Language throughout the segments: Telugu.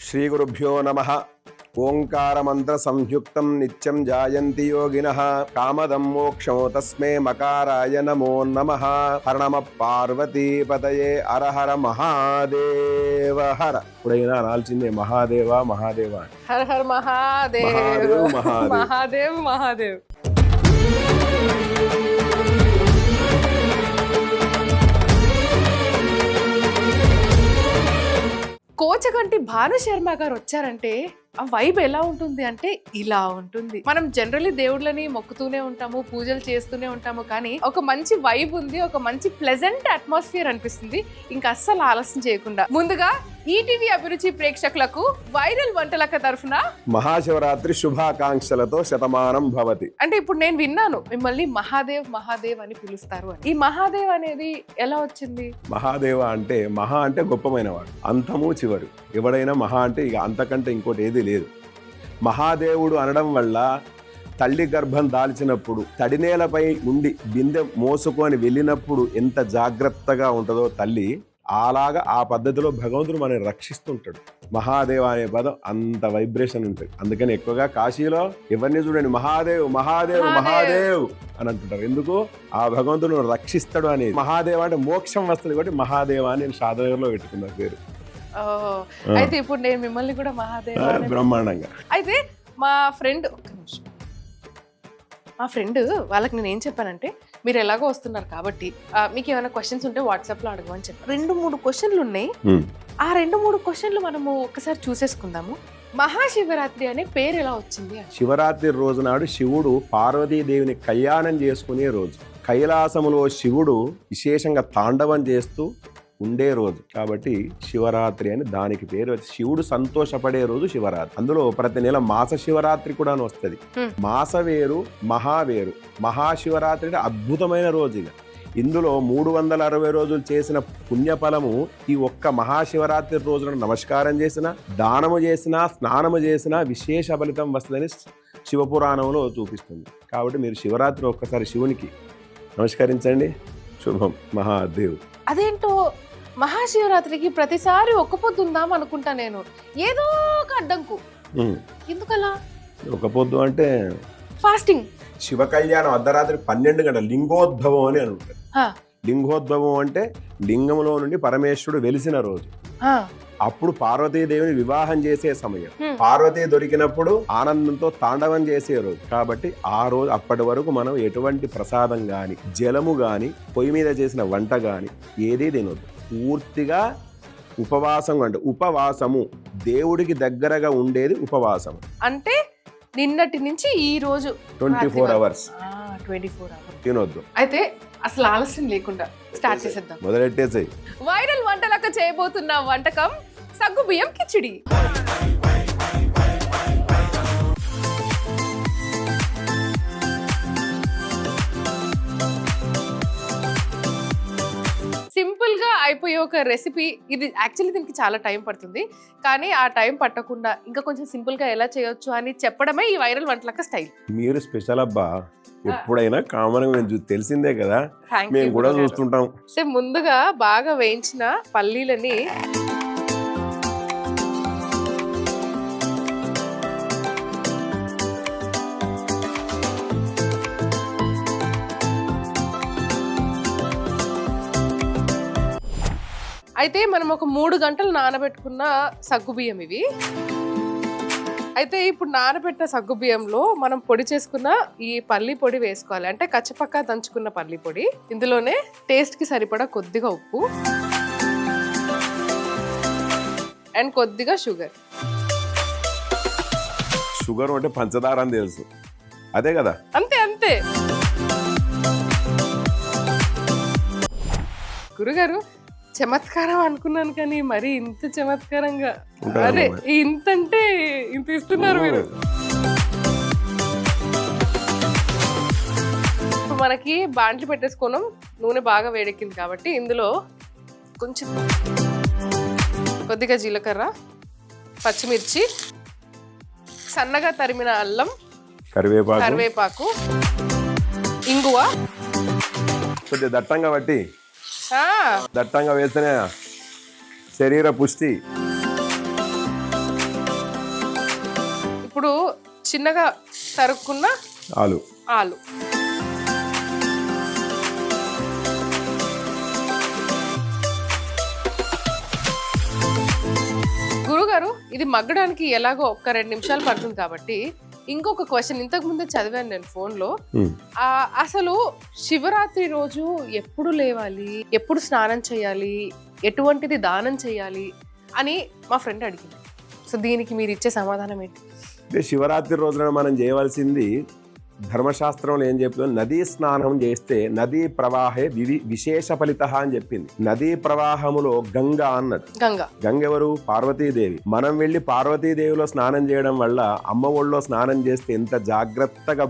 శ్రీగురుభ్యో నమః. ఓంకారమంత్ర సంయుక్తం నిత్యం జాయంతి యోగినః. కామదం మోక్షో తస్మే మకారాయ నమో నమః. హర నమః పార్వతీపతయే హర హర మహాదేవ హర. ఇప్పుడైనా అనాల్సిందే మహాదేవ మహాదేవ. హర హర మహాదేవ్ మహాదేవ్ మహాదేవ్ మహాదేవ్ మహాదేవ్. కోచగంటి భానుశర్మ గారు వచ్చారంటే ఆ వైబ్ ఎలా ఉంటుంది అంటే ఇలా ఉంటుంది. మనం జనరల్లీ దేవుళ్ళని మొక్కుతూనే ఉంటాము, పూజలు చేస్తూనే ఉంటాము, కానీ ఒక మంచి వైబ్ ఉంది, ఒక మంచి ప్లెజెంట్ అట్మాస్ఫియర్ అనిపిస్తుంది. ఇంకా అస్సలు ఆలస్యం చేయకుండా ముందుగా ఈటీవీ అభిరుచి ప్రేక్షకులకు వైరల్ వంటలక్క తరఫున మహాశివరాత్రి శుభాకాంక్షలతో శతమానం భవతి. అంటే ఇప్పుడు నేను విన్నాను మిమ్మల్ని మహాదేవ్ మహాదేవ్ అని పిలుస్తారు అని. ఈ మహాదేవ్ అనేది ఎలా వచ్చింది? మహాదేవ అంటే మహా అంటే గొప్పమైన వాడు, అంతము చివరు. ఎవడైనా మహా అంటే ఇక అంతకంటే ఇంకోటి ఏది లేదు. మహాదేవుడు అనడం వల్ల తల్లి గర్భం దాల్చినప్పుడు తడినేలపై ఉండి బిందె మోసుకొని వెళ్ళినప్పుడు ఎంత జాగ్రత్తగా ఉంటుందో తల్లి, అలాగా ఆ పద్ధతిలో భగవంతుడు మనల్ని రక్షిస్తుంటాడు. మహాదేవ అనే పదం అంత వైబ్రేషన్ ఉంటుంది. అందుకని ఎక్కువగా కాశీలో ఎవరిని చూడండి మహాదేవ్ మహాదేవ్ మహాదేవ్ అని అంటుంటారు. ఎందుకు? ఆ భగవంతుడు రక్షిస్తాడు అనేది. మహాదేవ అంటే మోక్షం వస్తుంది కాబట్టి మహాదేవ అని నేను షాదనగర్లో పెట్టుకున్న పేరు. అయితే ఇప్పుడు నేను మిమ్మల్ని కూడా మహాదేవ బ్రహ్మాండంగా. అయితే మా ఫ్రెండ్ వాళ్ళకి నేను ఏం చెప్పానంటే, మీరు ఎలాగో వస్తున్నారు కాబట్టి మీకు ఏమైనా క్వశ్చన్స్ ఉంటే వాట్సాప్లో అడగమని చెప్పాను. 2-3 క్వశ్చన్లు ఉన్నాయి. ఆ 2-3 క్వశ్చన్లు మనము ఒక్కసారి చూసేసుకుందాము. మహాశివరాత్రి అనే పేరు ఎలా వచ్చింది? శివరాత్రి రోజు నాడు శివుడు పార్వతీదేవిని కళ్యాణం చేసుకునే రోజు. కైలాసములో శివుడు విశేషంగా తాండవం చేస్తూ ఉండే రోజు కాబట్టి శివరాత్రి అని దానికి పేరు. శివుడు సంతోషపడే రోజు శివరాత్రి. అందులో ప్రతి నెల మాస శివరాత్రి కూడా వస్తుంది. మాస వేరు మహావేరు. మహాశివరాత్రి అంటే అద్భుతమైన రోజు. ఇక ఇందులో 360 రోజులు చేసిన పుణ్యఫలము ఈ ఒక్క మహాశివరాత్రి రోజున నమస్కారం చేసినా, దానము చేసినా, స్నానము చేసినా విశేష ఫలితం వస్తుందని శివపురాణంలో చూపిస్తుంది. కాబట్టి మీరు శివరాత్రి ఒక్కసారి శివునికి నమస్కరించండి. శుభం. మహాదేవ్. అదేంటో మహాశివరాత్రికి ప్రతిసారి ఒక్క పొద్దు ఉందాం అనుకుంటా నేను, ఏదో ఒక అడ్డంకు. ఎందుకలా? ఒక పొద్దు అంటే ఫాస్టింగ్. శివ కళ్యాణం అర్ధరాత్రి 12 గంటల లింగోద్భవం అని ఉంటుంది. లింగోద్భవం అంటే లింగంలో నుండి పరమేశ్వరుడు వెలిసిన రోజు. అప్పుడు పార్వతీదేవిని వివాహం చేసే సమయం. పార్వతీ దొరికినప్పుడు ఆనందంతో తాండవం చేసే రోజు. కాబట్టి ఆ రోజు అప్పటి వరకు మనం ఎటువంటి ప్రసాదం గాని, జలము గాని, పొయ్యి మీద చేసిన వంట గాని ఏదీ తినొద్దు. పూర్తిగా ఉపవాసం. అంటే ఉపవాసము దేవుడికి దగ్గరగా ఉండేది ఉపవాసం. అంటే నిన్నటి నుంచి ఈ రోజు 24 hours 24 hours తినొద్దు. అయితే అసలు ఆలస్యం లేకుండా స్టార్ట్ చేసేద్దాం. మొదలెట్టేసాయి. వైరల్ వంటలకు చేయబోతున్న వంటకం సగ్గుబియ్యం కిచిడి. సింపుల్ గా అయిపోయే ఒక రెసిపీ ఇది. యాక్చువల్లీ దీనికి చాలా టైం పడుతుంది, కానీ ఆ టైం పట్టకుండా ఇంకా కొంచెం సింపుల్ గా ఎలా చేయొచ్చు అని చెప్పడమే ఈ వైరల్ వంటలక్క స్టైల్. మీరు స్పెషల్ అబ్బా. ఎప్పుడైనా కామన్ గా తెలిసిందే కదా, మేము కూడా చూస్తుంటాం. సో ముందుగా బాగా వేయించిన పల్లీలని అయితే మనం ఒక 3 గంటలు నానబెట్టుకున్న సగ్గుబియ్యం ఇవి. అయితే ఇప్పుడు నానబెట్టిన సగ్గుబియ్యంలో మనం పొడి చేసుకున్న ఈ పల్లి పొడి వేసుకోవాలి. అంటే కచ్చపక్క దంచుకున్న పల్లి పొడి. ఇందులోనే టేస్ట్కి సరిపడా కొద్దిగా ఉప్పు అండ్ కొద్దిగా షుగర్. షుగర్ అంటే పంచదార అని తెలుసు, అదే కదా? అంతే అంతే. గురుగారు చమత్కారం అనుకున్నాను, కానీ మరి ఇంత చమత్కారంగా, అరే ఇంత అంటే ఇంత ఇస్తున్నారు మీరు. మనకి బాండ్లు పెట్టేసుకోవడం, నూనె బాగా వేడెక్కింది కాబట్టి ఇందులో కొంచెం కొద్దిగా జీలకర్ర, పచ్చిమిర్చి, సన్నగా తరిమిన అల్లం, కరివేపాకు, ఇంగువ కొద్దిగా దట్టంగా బట్టి దట్టంగా వేస్తేనే శరీర పుష్టి. చిన్నగా తరుక్కున్న ఆలు. ఆలు. గురుగారు, ఇది మగ్గడానికి ఎలాగో 1-2 నిమిషాలు పడుతుంది కాబట్టి ఇంకొక క్వశ్చన్ ఇంతకు ముందే చదివాను నేను ఫోన్లో. అసలు శివరాత్రి రోజు ఎప్పుడు లేవాలి, ఎప్పుడు స్నానం చేయాలి, ఎటువంటిది దానం చేయాలి అని మా ఫ్రెండ్ అడిగింది. సో దీనికి మీరు ఇచ్చే సమాధానం ఏంటి? అంటే శివరాత్రి రోజున మనం చేయవలసింది, ధర్మశాస్త్రంలో ఏం చెప్తుంది, నదీ స్నానం చేస్తే నదీ ప్రవాహే విశేష ఫలిత అని చెప్పింది. నదీ ప్రవాహములో గంగ అన్నది. గంగ ఎవరు? పార్వతీదేవి. మనం వెళ్ళి పార్వతీదేవిలో స్నానం చేయడం వల్ల అమ్మ ఒళ్ళో స్నానం చేస్తే ఎంత జాగ్రత్తగా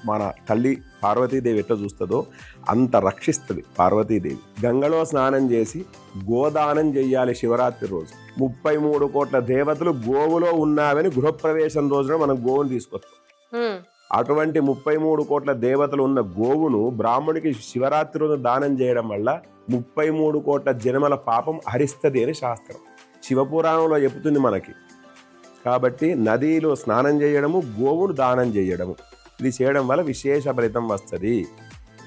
మన తల్లి పార్వతీదేవి ఎట్లా చూస్తుందో అంత రక్షిస్తుంది పార్వతీదేవి. గంగలో స్నానం చేసి గోదానం చెయ్యాలి శివరాత్రి రోజు. 33 కోట్ల దేవతలు గోవులో ఉన్నావని గృహప్రవేశం రోజున మనం గోవును తీసుకొస్తాం. అటువంటి 33 కోట్ల దేవతలు ఉన్న గోవును బ్రాహ్మణుడికి శివరాత్రి రోజు దానం చేయడం వల్ల 33 కోట్ల జన్మల పాపం హరిస్తుంది అని శాస్త్రం. శివపురాణంలో చెబుతుంది మనకి. కాబట్టి నదిలో స్నానం చేయడము, గోవును దానం చేయడము, ఇది చేయడం వల్ల విశేష ఫలితం వస్తుంది.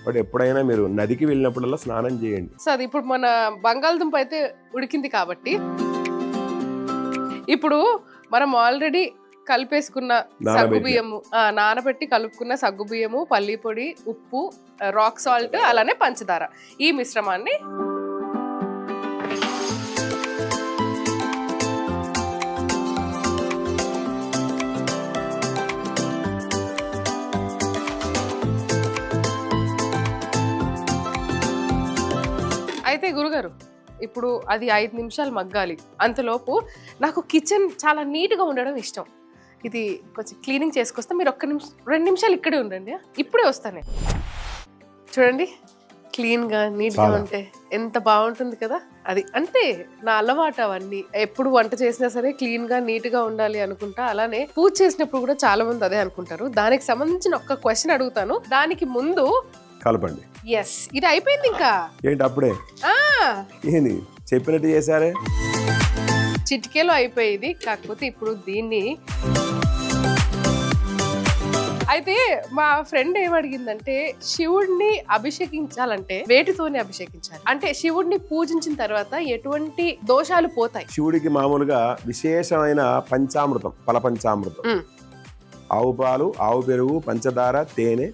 బట్ ఎప్పుడైనా మీరు నదికి వెళ్ళినప్పుడల్లా స్నానం చేయండి. సార్, ఇప్పుడు మన బంగాళదుంప అయితే ఉడికింది కాబట్టి ఇప్పుడు మనం ఆల్రెడీ కలిపేసుకున్న సగ్గుబియ్యము, నానబెట్టి కలుపుకున్న సగ్గుబియ్యము, పల్లి పొడి, ఉప్పు, రాక్ సాల్ట్, అలానే పంచదార, ఈ మిశ్రమాన్ని అయితే గురుగారు ఇప్పుడు అది 5 నిమిషాలు మగ్గాలి. అంతలోపు నాకు కిచెన్ చాలా నీట్గా ఉండడం ఇష్టం. ఇది కొంచెం క్లీనింగ్ చేసుకొస్తే మీరు 2 నిమిషాలు ఇక్కడే ఉండండి, ఇప్పుడే వస్తానే. చూడండి, క్లీన్గా నీట్గా ఉంటే ఎంత బాగుంటుంది కదా. అది అంటే నా అలవాటు అవన్నీ. ఎప్పుడు వంట చేసినా సరే క్లీన్గా నీట్గా ఉండాలి అనుకుంటా. అలానే పూజ చేసినప్పుడు కూడా చాలా మంది అదే అనుకుంటారు. దానికి సంబంధించిన ఒక క్వశ్చన్ అడుగుతాను, దానికి ముందు కలపండి. ఎస్, ఇది అయిపోయింది. ఇంకా ఏంటి అప్పుడే ఏంది చెప్పినట్టు చేశారే? చిటికేలో అయిపోయేది. కాకపోతే ఇప్పుడు దీన్ని అయితే మా ఫ్రెండ్ ఏమడిగిందంటే, శివుడిని అభిషేకించాలంటే వేటితోనే అభిషేకించాలి అంటే, శివుడిని పూజించిన తర్వాత ఎటువంటి దోషాలు పోతాయి? శివుడికి మామూలుగా విశేషమైన పంచామృతం, ఫల పంచామృతం, ఆవు పాలు, ఆవు పెరుగు, పంచదార, తేనె,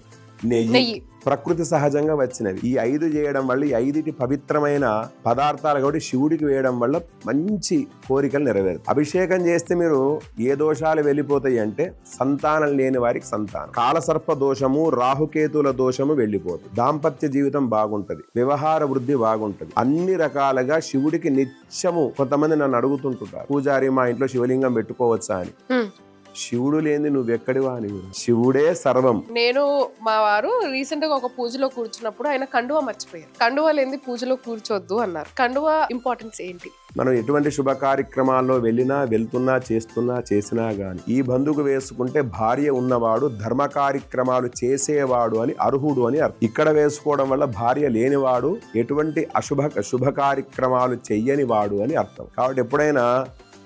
నెయ్యి ప్రకృతి సహజంగా వచ్చినవి. ఈ 5 చేయడం వల్ల, ఈ 5టి పవిత్రమైన పదార్థాలు కాబట్టి శివుడికి వేయడం వల్ల మంచి కోరికలు నెరవేరుతాయి. అభిషేకం చేస్తే మీరు ఏ దోషాలు వెళ్ళిపోతాయి అంటే, సంతానం లేని వారికి సంతానం, కాలసర్ప దోషము, రాహుకేతుల దోషము వెళ్ళిపోతుంది, దాంపత్య జీవితం బాగుంటది, వ్యవహార వృద్ధి బాగుంటది. అన్ని రకాలుగా శివుడికి నిత్యము, కొంతమంది నన్ను అడుగుతుంటారు, పూజారి మా ఇంట్లో శివలింగం పెట్టుకోవచ్చా అని. శివుడు లేని నువ్వెక్కడివా అని. శివుడే సర్వం. నేను మా వారు రీసెంట్ గా ఒక పూజలో కూర్చున్నప్పుడు ఆయన కండువా మర్చిపోయారు. కండువా లేని పూజలో కూర్చోద్దు అన్నారు. కండువా ఇంపార్టెన్స్ ఏంటి? మనం ఎటువంటి శుభ కార్యక్రమాల్లో వెళ్ళినా, వెళ్తున్నా, చేసినా గాని ఈ బంధుకు వేసుకుంటే భార్య ఉన్నవాడు ధర్మ కార్యక్రమాలు చేసేవాడు అని, అర్హుడు అని అర్థం. ఇక్కడ వేసుకోవడం వల్ల భార్య లేనివాడు ఎటువంటి శుభ కార్యక్రమాలు చెయ్యని వాడు అని అర్థం. కాబట్టి ఎప్పుడైనా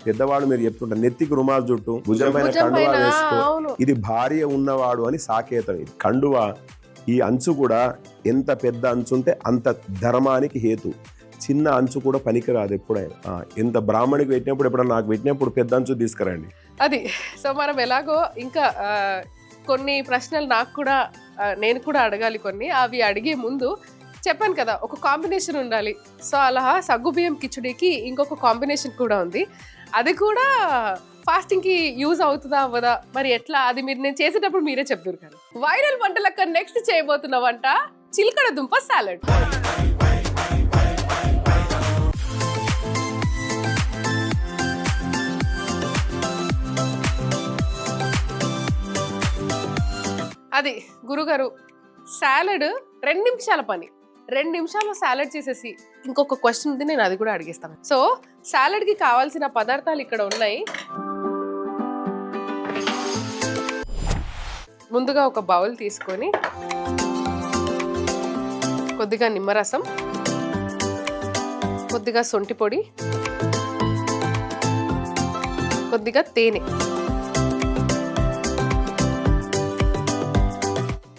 పెద్దవాళ్ళు మీరు చెప్తుంటారు, నెత్తికి రుమాలు చుట్టూ భుజమైన కండువా వేసుకో, ఇది భార్య ఉన్నవాడు అని సాకేతం. ఇది కండువా, ఈ అంచు కూడా ఎంత పెద్ద అంచు ఉంటే అంత ధర్మానికి హేతు. చిన్న అంచు కూడా పనికిరాదు ఎప్పుడైనా. ఎంత బ్రాహ్మణికి పెట్టినప్పుడు, ఎప్పుడైనా నాకు పెట్టినప్పుడు పెద్ద అంచు తీసుకురండి. అది సో మనం ఎలాగో ఇంకా కొన్ని ప్రశ్నలు నాకు కూడా, నేను కూడా అడగాలి కొన్ని. అవి అడిగే ముందు చెప్పాను కదా, ఒక కాంబినేషన్ ఉండాలి. సో అలా సగ్గుబియ్యం కిచడీకి ఇంకొక కాంబినేషన్ కూడా ఉంది. అది కూడా ఫాస్టింగ్ కి యూజ్ అవుతుందా అవ్వదా మరి ఎట్లా, అది మీరు నేను చేసేటప్పుడు మీరే చెప్తారు కదా. వైరల్ వంటలక్క నెక్స్ట్ చేయబోతున్న వంట చిలకడ దుంప సాలడ్. అది గురుగారు, సాలడ్ 2 నిమిషాల పని. 2 నిమిషాల్లో సాలడ్ చేసేసి ఇంకొక క్వశ్చన్ ఉంది, నేను అది కూడా అడిగేస్తాను. సో సాలడ్ కి కావాల్సిన పదార్థాలు ఇక్కడ ఉన్నాయి. ముందుగా ఒక బౌల్ తీసుకొని కొద్దిగా నిమ్మరసం, కొద్దిగా సొంటి పొడి, కొద్దిగా తేనె,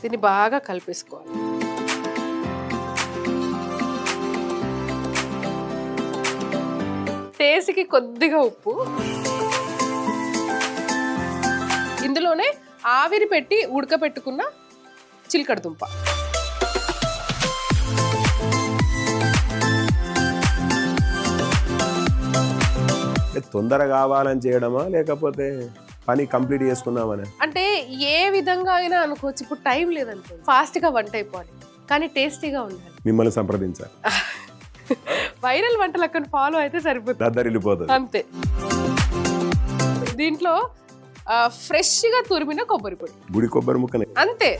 దీన్ని బాగా కలిపేసుకోవాలి. టేస్ట్కి కొద్దిగా ఉప్పు, ఇందులోనే ఆవిరి పెట్టి ఉడకపెట్టుకున్న చిలకడ దుంప. తొందర కావాలని చేయడమా లేకపోతే పని కంప్లీట్ చేసుకున్నామని? అంటే ఏ విధంగా అయినా అనుకోవచ్చు. ఇప్పుడు టైం లేదనుకో, ఫాస్ట్ గా వంట అయిపోవాలి కానీ టేస్టీగా ఉండాలి. మిమ్మల్ని సంప్రదించాలి. వైరల్ వంటలు అక్కడ ఫాలో అయితే సరిపోతుంది, దద్దరిల్లిపోతుంది అంతే. దీంట్లో ఫ్రెష్ గా తురిమిన కొబ్బరి పొడి, గుడి కొబ్బరి ముక్కనే, అంతే.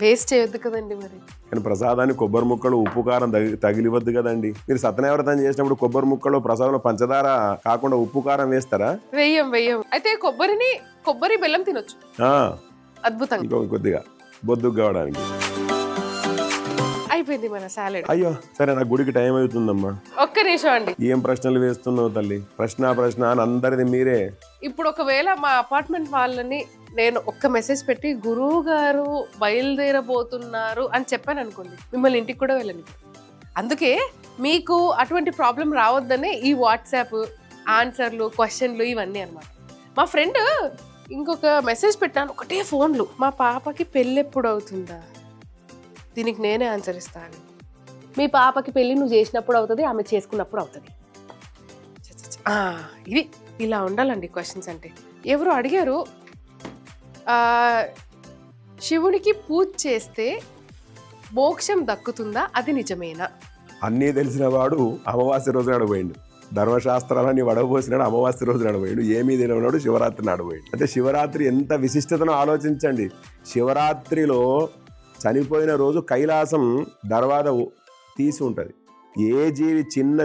వేస్ట్ చేయొద్దు కదండి మరి. కానీ ప్రసాదానికి కొబ్బరి ముక్కలు ఉప్పు కారం తగిలివద్దు కదండి. మీరు సత్యనారాయణ చేసినప్పుడు కొబ్బరి ముక్కలు ప్రసాదంలో పంచదార కాకుండా ఉప్పు కారం వేస్తారా? వెయ్యం. అయితే కొబ్బరి బెల్లం తినొచ్చు, అద్భుతంగా. ఇంకో కొద్దిగా బొద్దుకు కావడానికి. అయిపోయింది మన సాలెడ్. అయ్యో సరే, నా గుడికి టైం అవుతుందమ్మా. ఒక్క నిమిషం అండి. ఏం ప్రశ్నలు వేస్తున్నావు తల్లి? ప్రశ్న అని అందరిది మీరే. ఇప్పుడు ఒకవేళ మా అపార్ట్మెంట్ వాళ్ళని నేను ఒక్క మెసేజ్ పెట్టి గురువు గారు బయలుదేరబోతున్నారు అని చెప్పాను అనుకోండి, మిమ్మల్ని ఇంటికి కూడా వెళ్ళని. అందుకే మీకు అటువంటి ప్రాబ్లం రావద్దనే ఈ వాట్సాప్ ఆన్సర్లు, క్వశ్చన్లు ఇవన్నీ అనమాట. మా ఫ్రెండ్ ఇంకొక మెసేజ్ పెట్టాను, ఒకటే ఫోన్లు, మా పాపకి పెళ్ళి ఎప్పుడు అవుతుందా, దీనికి నేనే ఆన్సర్ ఇస్తాను. మీ పాపకి పెళ్ళి నువ్వు చేసినప్పుడు అవుతుంది, ఆమె చేసుకున్నప్పుడు అవుతుంది. ఇది ఇలా ఉండాలండి క్వశ్చన్స్ అంటే. ఎవరు అడిగారు, శివునికి పూజ చేస్తే మోక్షం దక్కుతుందా, అది నిజమేనా? అన్నీ తెలిసిన వాడు అమావాస్య రోజు నడబోయిండు, ధర్మశాస్త్రాలని వడబోసినాడు, అమావాస్య రోజు నడబోయాడు, ఏమీ తెలియనాడు శివరాత్రి నడబోయాడు. అంటే శివరాత్రి ఎంత విశిష్టతను ఆలోచించండి. శివరాత్రిలో చనిపోయిన రోజు కైలాసం దర్వాజ తీసి ఉంటుంది. ఏ జీవి, చిన్న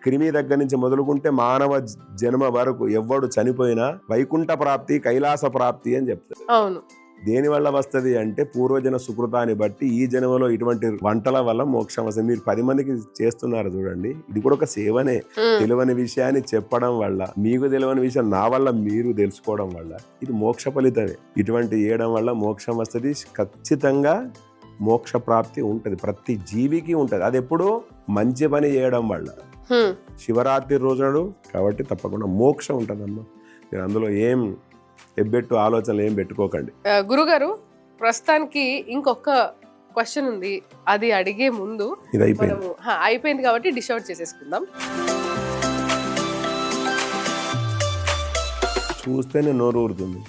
క్రిమి దగ్గర నుంచి మొదలుకుంటే మానవ జన్మ వరకు ఎవడు చనిపోయినా వైకుంఠ ప్రాప్తి, కైలాస ప్రాప్తి అని చెప్తారు. అవును. దేని వల్ల వస్తుంది అంటే పూర్వజన సుకృతాన్ని బట్టి ఈ జన్మలో ఇటువంటి వంటల వల్ల మోక్షం వస్తుంది. మీరు 10 మందికి చేస్తున్నారు చూడండి, ఇది కూడా ఒక సేవనే. తెలియని విషయాన్ని చెప్పడం వల్ల, మీకు తెలియని విషయం నా వల్ల మీరు తెలుసుకోవడం వల్ల ఇది మోక్ష ఫలితమే. ఇటువంటి చేయడం వల్ల మోక్షం వస్తుంది. ఖచ్చితంగా మోక్ష ప్రాప్తి ఉంటది, ప్రతి జీవికి ఉంటది. అది ఎప్పుడు మంచి పని చేయడం వల్ల. శివరాత్రి రోజునాడు కాబట్టి తప్పకుండా మోక్షం ఉంటదమ్మా. మీరు అందులో ఏం ఎబ్బెట్టు ఆలోచనలు ఏం పెట్టుకోకండి. గురుగారు, ప్రస్తుతానికి ఇంకొక క్వశ్చన్ ఉంది, అది అడిగే ముందు ఇది అయిపోయింది కాబట్టి డిష్ అవుట్ చేసేసుకుందాం. చూస్తేనే నోరు ఊరుతుంది.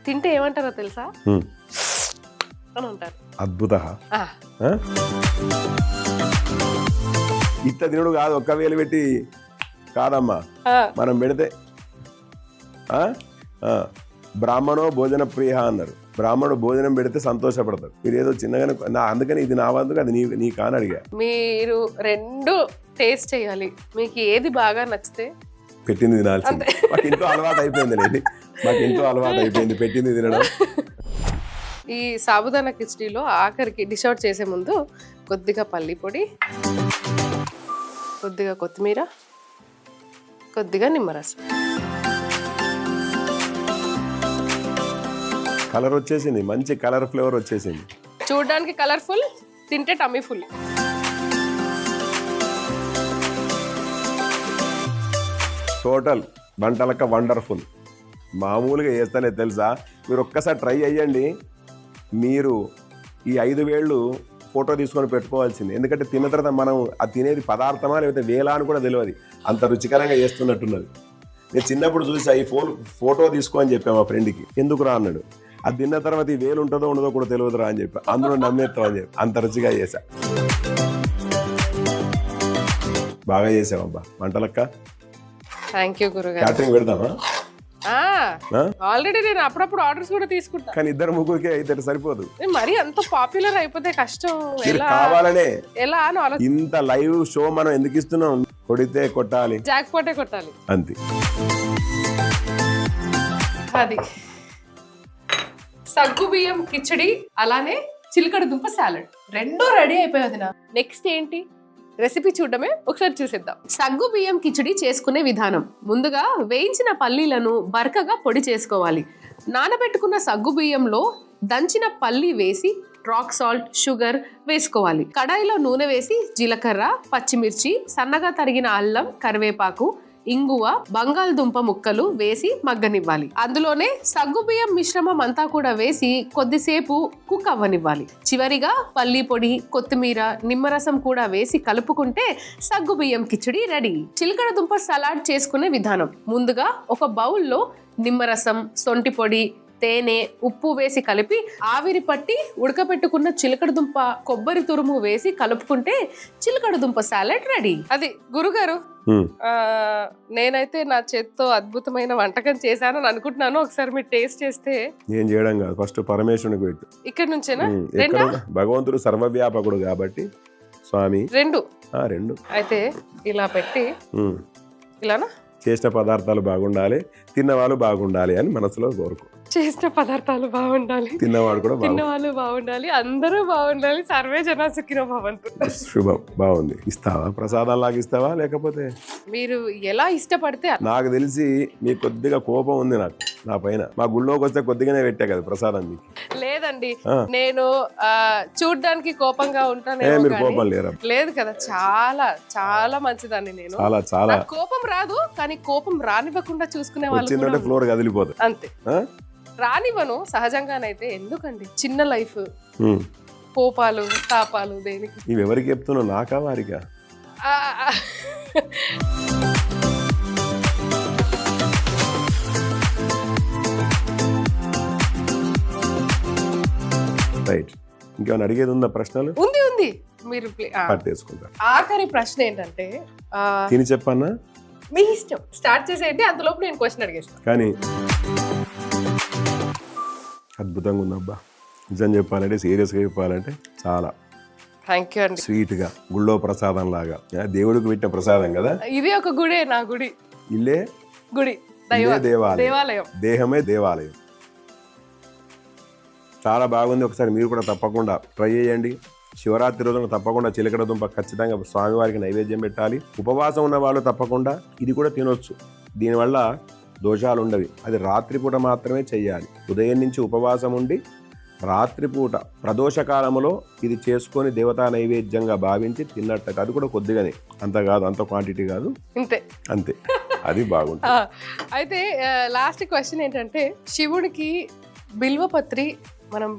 తింటే ఏమంటారో తెలుసా అని అంటారు. అద్భుత. ఇట్ట తినడు కాదు, ఒక్క వేలు పెట్టి కాదమ్మా, మనం పెడితే. బ్రాహ్మణో భోజన ప్రియ అన్నారు. బ్రాహ్మణుడు భోజనం పెడితే సంతోషపడతాడు. మీరు ఏదో చిన్నగానే అందుకని ఇది నా వంతుగా అది నీ కాని అడిగా. మీరు 2 టేస్ట్ చేయాలి, మీకు ఏది బాగా నచ్చితే పెట్టింది తినాల్సింది. మాకు ఇంట్లో అలవాటు అయిపోయింది పెట్టింది తినడం. ఈ సాబుదానా కిచడీలో ఆఖరికి డిష్ అవుట్ చేసే ముందు కొద్దిగా పల్లి పొడి, కొద్దిగా కొత్తిమీర, కొద్దిగా నిమ్మరసం. కలర్ వచ్చేసింది, మంచి కలర్ ఫ్లేవర్ వచ్చేసింది. చూడడానికి కలర్ఫుల్, తింటే టమ్మీ ఫుల్. టోటల్ వంటలక వండర్ఫుల్. మామూలుగా చేస్తానే తెలుసా. మీరు ఒక్కసారి ట్రై అయ్యండి. మీరు ఈ 5 వేళ్ళు ఫోటో తీసుకొని పెట్టుకోవాల్సింది. ఎందుకంటే తిన్న తర్వాత మనం అది తినేది పదార్థమా లేకపోతే వేలా అని కూడా తెలియదు, అంత రుచికరంగా చేస్తున్నట్టున్నది. నేను చిన్నప్పుడు చూసా, ఈ ఫోటో తీసుకో అని చెప్పా మా ఫ్రెండ్కి. ఎందుకు రా అన్నాడు. అది తిన్న తర్వాత ఈ వేలు ఉంటుందో ఉండదో కూడా తెలియదురా అని చెప్పి, అందులో నమ్మేస్తాం అని చెప్పి అంత రుచిగా చేశా. బాగా చేసావబ్బా వంటలక్క. థ్యాంక్ యూ గురుగారు. క్యాటరింగ్ పెడదామా? ఆల్రెడీ నేను అప్పుడప్పుడు ఆర్డర్స్ కూడా తీసుకుంటా, కానీ 2-3కే అయితే సరిపోదు. మరి అంత పాపులర్ అయిపోతే కష్టం. కావాలనే ఎలా అని ఆలోచన. ఇంత లైవ్ షో మనం ఎందుకు ఇస్తున్నాం? కొడితే కొట్టాలి, జాక్పాటే కొట్టాలి, అంతే. అది సగ్గు బియ్యం కిచడి, అలానే చిలకడ దుంప సాలడ్ 2 రెడీ అయిపోయాది. నెక్స్ట్ ఏంటి రెసిపీ చూడడమే, ఒకసారి చూసేద్దాం. సగ్గు బియ్యం కిచడి చేసుకునే విధానం. ముందుగా వేయించిన పల్లీలను బరకగా పొడి చేసుకోవాలి. నానబెట్టుకున్న సగ్గు బియ్యంలో దంచిన పల్లి వేసి రాక్ సాల్ట్, షుగర్ వేసుకోవాలి. కడాయిలో నూనె వేసి జీలకర్ర, పచ్చిమిర్చి, సన్నగా తరిగిన అల్లం, కరివేపాకు, ఇంగువ, బంగాళదుంప ముక్కలు వేసి మగ్గనివ్వాలి. అందులోనే సగ్గుబియ్యం మిశ్రమం అంతా కూడా వేసి కొద్దిసేపు కుక్ అవ్వనివ్వాలి. చివరిగా పల్లి పొడి, కొత్తిమీర, నిమ్మరసం కూడా వేసి కలుపుకుంటే సగ్గుబియ్యం కిచిడి రెడీ. చిలకడ దుంప సలాడ్ చేసుకునే విధానం: ముందుగా ఒక బౌల్లో నిమ్మరసం, సొంటి పొడి, తేనె, ఉప్పు వేసి కలిపి ఆవిరి పట్టి ఉడకబెట్టుకున్న చిలకడ దుంప, కొబ్బరి తురుము వేసి కలుపుకుంటే చిలకడ దుంప సాలెడ్ రెడీ. అది గురుగారు, నేనైతే నా చేత్తో అద్భుతమైన వంటకం చేశానని అనుకుంటున్నాను. ఒకసారి మీరు టేస్ట్ చేస్తే. నేను చేయడం కాదు, ఫస్ట్ పరమేశ్వరునికి పెట్టు. ఇక్కడ నుంచేనా? భగవంతుడు సర్వవ్యాపకుడు కాబట్టి స్వామి రెండు అయితే ఇలా పెట్టి ఇలానా చేసిన పదార్థాలు బాగుండాలి, తిన్నవాళ్ళు బాగుండాలి అని మనసులో కోరుకో. చేసిన పదార్థాలు బాగుండాలి, తిన్నవాడు కూడా తిన్నవాళ్ళు బాగుండాలి, అందరూ బాగుండాలి, సర్వే జన సుఖినో భవంతు. శుభం. బాగుంది. ఇస్తావా? ప్రసాదం లాగా ఇస్తావా లేకపోతే మీరు ఎలా ఇష్టపడితే? నాకు తెలిసి మీకు కొద్దిగా కోపం ఉంది నాకు నా పైన. మా గుళ్ళోకి వస్తే కొద్దిగానే పెట్టా కదా ప్రసాదం మీకు. లేదండి, నేను చూడ్డానికి కోపంగా ఉంటాను. మీరు కోపం లేరా? లేదు కదా, చాలా చాలా మంచిదాన్ని నేను. చాలా చాలా కోపం రాదు, కానీ కోపం రానివ్వకుండా చూసుకునే వాళ్ళు ఫ్లోర్ కదిలిపోతుంది. అంతే, రానివ్వను సహజంగానైతే. ఎందుకండి చిన్న లైఫ్, కోపాలు తాపాలు దేనికి? ఇవి ఎవరికి చెప్తున్నావు, నాకా వారికా? రైట్. ఇంకేమైనా అడిగేది ఉందా? ప్రశ్నలు ఉంది. మీరు పట్టేసుకుంటారు. ఆఖరి ప్రశ్న ఏంటంటే, తిని చెప్పన్నా? మీ ఇష్టం, స్టార్ట్ చేసేయండి. అంతలోపు నేను క్వశ్చన్ అడిగేస్తాను. కానీ అద్భుతంగా ఉందబ్బా, నిజం చెప్పాలంటే, సీరియస్గా చెప్పాలంటే చాలా థ్యాంక్ యూ అండి. స్వీట్గా గుళ్ళో ప్రసాదం లాగా, దేవుడికి పెట్టిన ప్రసాదం కదా. ఇది ఒక గుడే, నా గుడి. ఇల్లే గుడి, దేవాలయం, దేహమే దేవాలయం. చాలా బాగుంది. ఒకసారి మీరు కూడా తప్పకుండా ట్రై చేయండి. శివరాత్రి రోజున తప్పకుండా చిలకడ దుంప ఖచ్చితంగా స్వామివారికి నైవేద్యం పెట్టాలి. ఉపవాసం ఉన్న వాళ్ళు తప్పకుండా ఇది కూడా తినొచ్చు. దీనివల్ల దోషాలు ఉండవి. అది రాత్రిపూట మాత్రమే చెయ్యాలి. ఉదయం నుంచి ఉపవాసం ఉండి రాత్రిపూట ప్రదోష కాలంలో ఇది చేసుకొని దేవతా నైవేద్యంగా భావించి తిన్నట్టు. అది కూడా కొద్దిగానే, అంత కాదు, అంత క్వాంటిటీ కాదు, అంతే. అది బాగుంటుంది. అయితే లాస్ట్ క్వశ్చన్ ఏంటంటే, శివుడికి బిల్వపత్రి మనం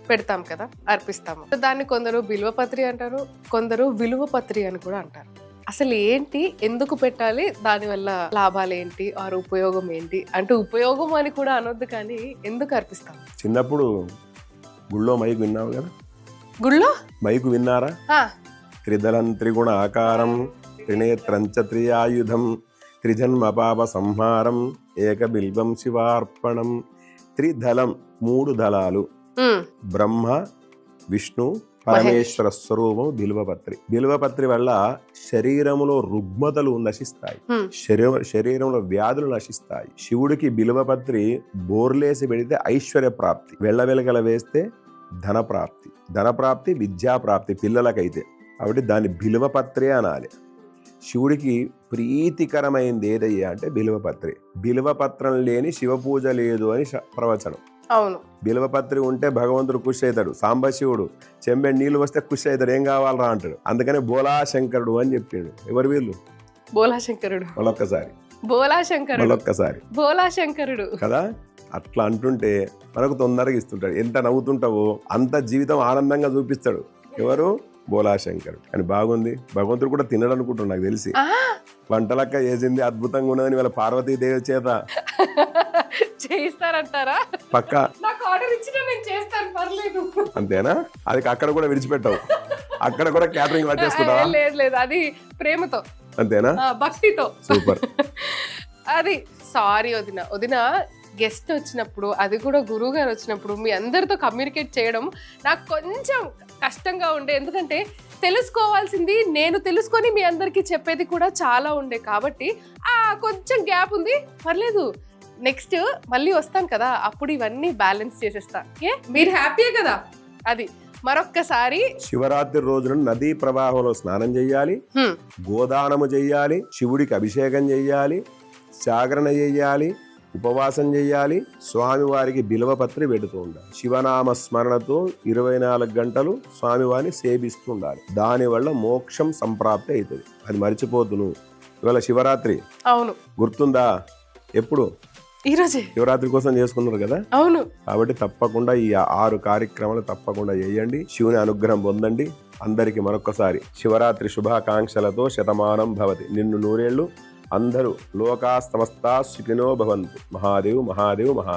పెడతాం కదా, అర్పిస్తాము. దాన్ని కొందరు బిల్వపత్రి అంటారు, కొందరు విలువపత్రి అని కూడా అంటారు. అసలు ఏంటి, ఎందుకు పెట్టాలి, దానివల్ల లాభాలు ఏంటి, ఆరు ఉపయోగం ఏంటి? అంటే ఉపయోగం అని కూడా అనొద్దు, కానీ ఎందుకు అర్పిస్తాం? చిన్నప్పుడు గుళ్ళో మైకు విన్నావు కదా? గుళ్ళో మైకు విన్నారా? త్రిదళం త్రిగుణ ఆకారం త్రినేత్రంచ త్రియాయుధం త్రిజన్మ పాప సంహారం ఏక బిల్వం శివార్పణం. త్రిదళం, 3 దళాలు, బ్రహ్మ, విష్ణు, పరమేశ్వర స్వరూపం బిల్వపత్రి. బిల్వపత్రి వల్ల శరీరములో రుగ్మతలు నశిస్తాయి, శరీరంలో వ్యాధులు నశిస్తాయి. శివుడికి బిల్వపత్రి బోర్లేసి పెడితే ఐశ్వర్య ప్రాప్తి, వెళ్ళవెలగల వేస్తే ధన ప్రాప్తి, ధన ప్రాప్తి, విద్యా ప్రాప్తి పిల్లలకైతే. కాబట్టి దాన్ని బిల్వపత్రి అనాలి. శివుడికి ప్రీతికరమైంది ఏదయ్యా అంటే బిల్వపత్రి. బిల్వపత్రం లేని శివ పూజ లేదు అని ప్రవచనం. అవును, బిల్వపత్రి ఉంటే భగవంతుడు ఖుషి అవుతాడు. సాంబశివుడు చెంబెడు నీళ్లు వస్తే ఖుషి అవుతాడు, ఏం కావాలరా అంటాడు. అందుకనే బోలాశంకరుడు అని చెప్పాడు. ఎవరు వీళ్ళు? బోలాశంకరుడు. మళ్ళొక్కసారి బోలాశంకరుడు కదా. అట్లా అంటుంటే మనకు తొందరగా ఇస్తుంటాడు. ఎంత నవ్వుతుంటావో అంత జీవితం ఆనందంగా చూపిస్తాడు. ఎవరు? బోలాశంకరుడు. కానీ బాగుంది. భగవంతుడు కూడా తినడు అనుకుంటాడు నాకు తెలిసి. వంటలక్క చేసింది అద్భుతంగా ఉన్నదని వాళ్ళ పార్వతీదేవి చేత చేయిస్తారంటారా? పక్క నాకు ఆర్డర్ ఇచ్చినా నేను చేస్తాను, పర్లేదు. అంతేనా? అది అక్కడ కూడా విడిచిపెట్టావు, అక్కడ కూడా క్యాటరింగ్ పట్టేసుకుంటావా? లేదు, అది ప్రేమతో. అంతేనా? భక్తితో. సూపర్. అది సారీ వదిన గెస్ట్ వచ్చినప్పుడు, అది కూడా గురువు గారు వచ్చినప్పుడు మీ అందరితో కమ్యూనికేట్ చేయడం నాకు కొంచెం కష్టంగా ఉండే. ఎందుకంటే తెలుసుకోవాల్సింది నేను తెలుసుకొని మీ అందరికీ చెప్పేది కూడా చాలా ఉండే. కాబట్టి కొంచెం గ్యాప్ ఉంది, పర్లేదు. నెక్స్ట్ మళ్ళీ వస్తాను కదా, అప్పుడు ఇవన్నీ బ్యాలెన్స్ చేసేస్తా. మీరు హ్యాపీయే కదా? అది మరొక్కసారి శివరాత్రి రోజున నదీ ప్రవాహంలో స్నానం చెయ్యాలి, గోదానము చెయ్యాలి, శివుడికి అభిషేకం చెయ్యాలి, జాగరణ చెయ్యాలి, ఉపవాసం చేయాలి, స్వామివారికి బిల్వపత్రి పెడుతూ ఉండాలి, శివనామ స్మరణతో 24 గంటలు స్వామివారిని సేవిస్తూ ఉండాలి. దానివల్ల మోక్షం సంప్రాప్తి అవుతుంది. అది మర్చిపోద్దు నువ్వు. ఇవాళ శివరాత్రి అవును, గుర్తుందా? ఎప్పుడు? ఈరోజే శివరాత్రి కోసం చేసుకున్నారు కదా. అవును. కాబట్టి తప్పకుండా ఈ 6 కార్యక్రమాలు తప్పకుండా చేయండి. శివుని అనుగ్రహం పొందండి. అందరికీ మరొకసారి శివరాత్రి శుభాకాంక్షలతో శతమానం భవతి. నిన్ను నూరేళ్లు అందరూ లోకా సమస్తా సుఖినో భవంతు. మహాదేవ్ మహాదేవ్ మహాదేవ్.